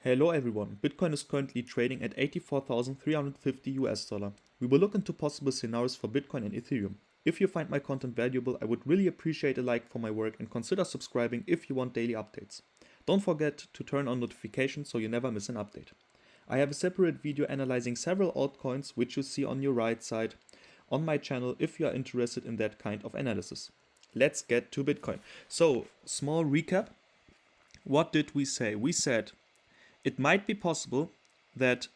Hello everyone, Bitcoin is currently trading at 84,350 US dollar. We will look into possible scenarios for Bitcoin and Ethereum. If you find my content valuable, I would really appreciate a like for my work and consider subscribing if you want daily updates. Don't forget to turn on notifications so you never miss an update. I have a separate video analyzing several altcoins which you see on your right side on my channel if you are interested in that kind of analysis. Let's get to Bitcoin. So, small recap. What did we say? We said it might be possible that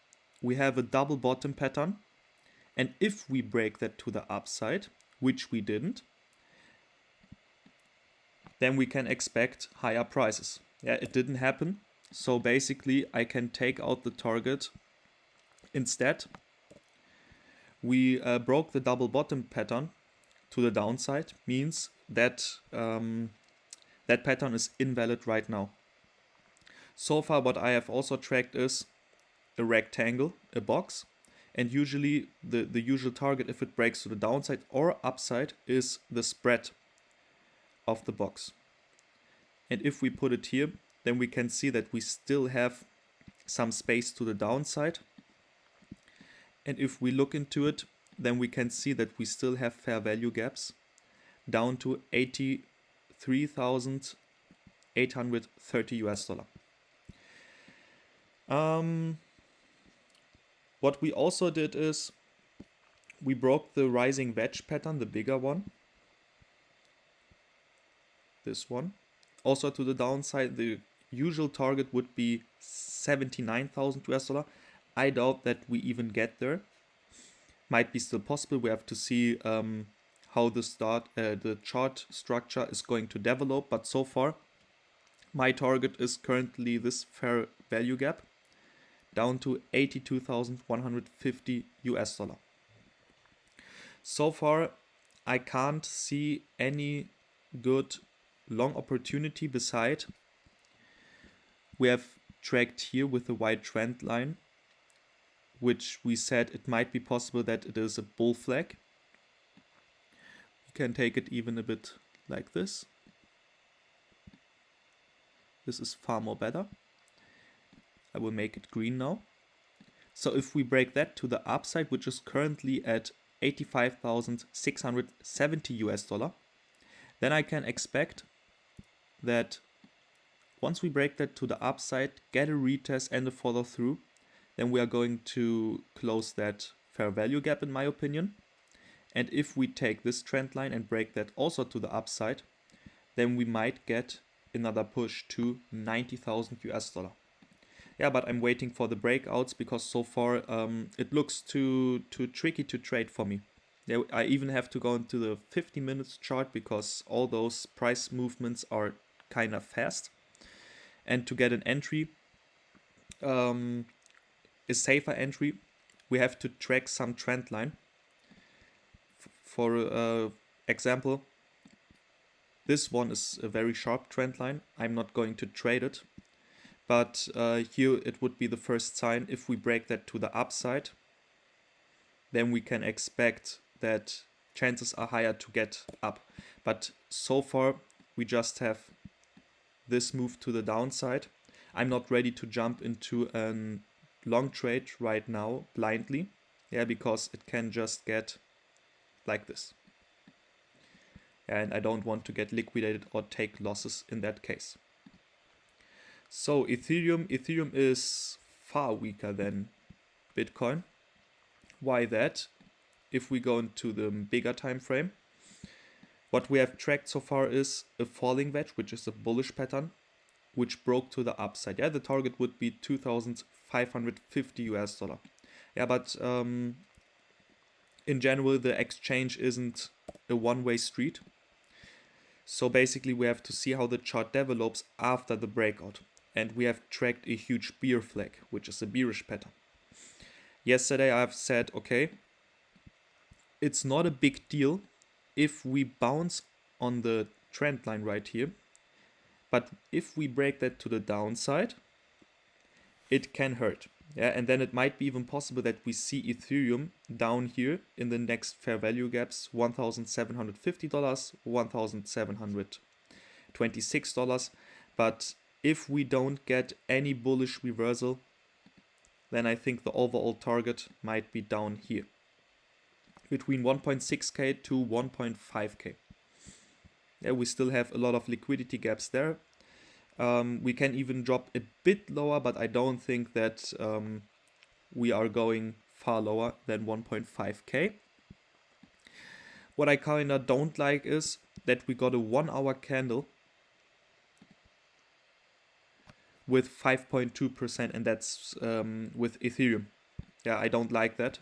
we have a double bottom pattern, and if we break that to the upside, which we didn't, then we can expect higher prices. Yeah, it didn't happen, so basically I can take out the target. Instead, we broke the double bottom pattern to the downside, means that that pattern is invalid right now. So far what I have also tracked is a rectangle, a box, and usually the usual target if it breaks to the downside or upside is the spread of the box. And if we put it here, then we can see that we still have some space to the downside. And if we look into it, then we can see that we still have fair value gaps down to 83,830 US dollar. What we also did is we broke the rising wedge pattern, the bigger one. This one. Also to the downside, the usual target would be 79,000 US dollar. I doubt that we even get there. Might be still possible. We have to see how the chart structure is going to develop. But so far, my target is currently this fair value gap down to 82,150 US dollar. So far, I can't see any good long opportunity beside we have tracked here with the white trend line, which we said it might be possible that it is a bull flag. You can take it even a bit like this. This is far more better. I will make it green now. So if we break that to the upside, which is currently at 85,670 US dollar, then I can expect that once we break that to the upside, get a retest and a follow through, then we are going to close that fair value gap in my opinion. And if we take this trend line and break that also to the upside, then we might get another push to 90,000 US dollar. Yeah, but I'm waiting for the breakouts because so far it looks too tricky to trade for me. Yeah, I even have to go into the 50 minutes chart because all those price movements are kind of fast. And to get an entry, a safer entry, we have to track some trend line. For example, this one is a very sharp trend line. I'm not going to trade it. But here it would be the first sign. If we break that to the upside, then we can expect that chances are higher to get up. But so far, we just have this move to the downside. I'm not ready to jump into a long trade right now blindly. Yeah, because it can just get like this. And I don't want to get liquidated or take losses in that case. So Ethereum is far weaker than Bitcoin. Why that? If we go into the bigger time frame, what we have tracked so far is a falling wedge, which is a bullish pattern, which broke to the upside. Yeah, the target would be 2,550 US dollar. Yeah, but in general, the exchange isn't a one-way street. So basically, we have to see how the chart develops after the breakout. And we have tracked a huge bear flag, which is a bearish pattern. Yesterday I've said, okay, it's not a big deal if we bounce on the trend line right here. But if we break that to the downside, it can hurt. Yeah, and then it might be even possible that we see Ethereum down here in the next fair value gaps, $1,750, $1,726. But if we don't get any bullish reversal, then I think the overall target might be down here, between 1.6k to 1.5k. Yeah, we still have a lot of liquidity gaps there. We can even drop a bit lower, but I don't think that we are going far lower than 1.5k. What I kinda don't like is that we got a 1 hour candle with 5.2%, and that's with Ethereum. Yeah, I don't like that.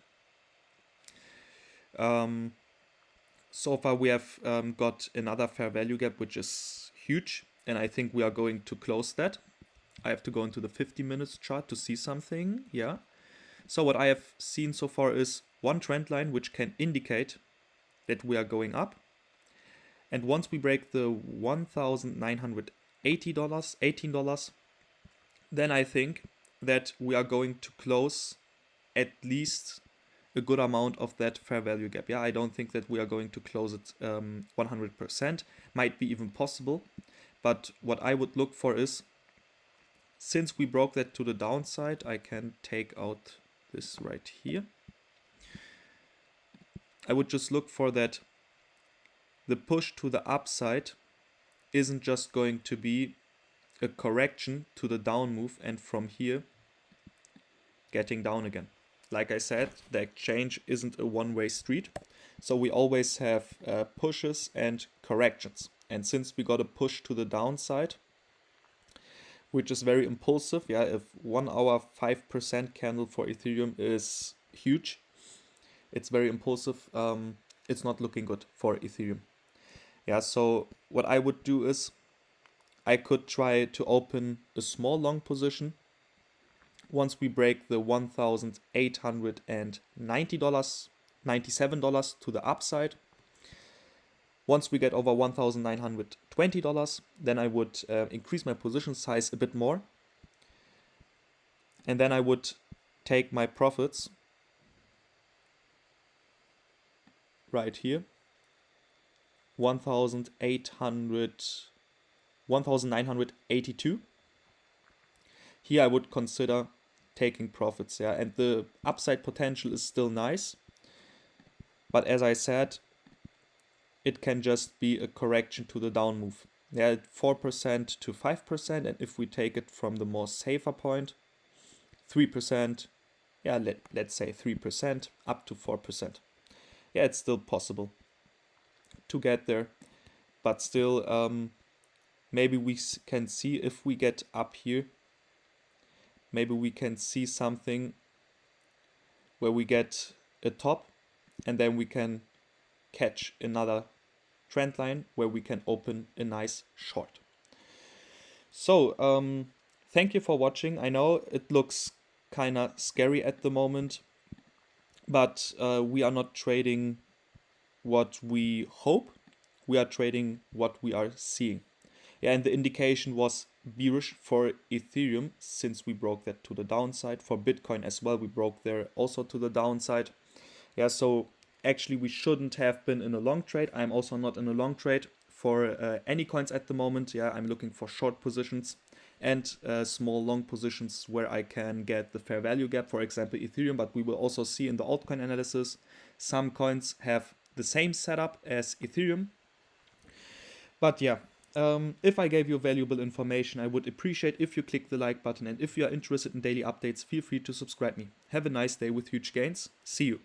So far we have got another fair value gap, which is huge, and I think we are going to close that. I have to go into the 50 minutes chart to see something. Yeah. So what I have seen so far is one trend line which can indicate that we are going up. And once we break the $1,980, $18, then I think that we are going to close at least a good amount of that fair value gap. Yeah, I don't think that we are going to close it 100%. Might be even possible. But what I would look for is, since we broke that to the downside, I can take out this right here. I would just look for that the push to the upside isn't just going to be a correction to the down move and from here getting down again. Like I said, the exchange isn't a one-way street, so we always have pushes and corrections. And since we got a push to the downside, which is very impulsive, yeah, if 1 hour 5% candle for Ethereum is huge, it's very impulsive, it's not looking good for Ethereum. Yeah, so what I would do is I could try to open a small long position once we break the $1,890, $97 to the upside. Once we get over $1,920, then I would increase my position size a bit more. And then I would take my profits right here, 1,982. Here I would consider taking profits, yeah, and the upside potential is still nice. But as I said, it can just be a correction to the down move. Yeah, 4% to 5%, and if we take it from the more safer point, 3%, yeah, let's say 3% up to 4%. Yeah, it's still possible to get there, but still, maybe we can see if we get up here, maybe we can see something where we get a top and then we can catch another trend line where we can open a nice short. So thank you for watching. I know it looks kind of scary at the moment, but we are not trading what we hope, we are trading what we are seeing. Yeah, and the indication was bearish for Ethereum since we broke that to the downside. For Bitcoin as well, we broke there also to the downside. Yeah, so actually we shouldn't have been in a long trade. I'm also not in a long trade for any coins at the moment. Yeah, I'm looking for short positions and small long positions where I can get the fair value gap, for example Ethereum, but we will also see in the altcoin analysis some coins have the same setup as Ethereum. But yeah, if I gave you valuable information, I would appreciate if you click the like button, and if you are interested in daily updates, feel free to subscribe me. Have a nice day with huge gains. See you.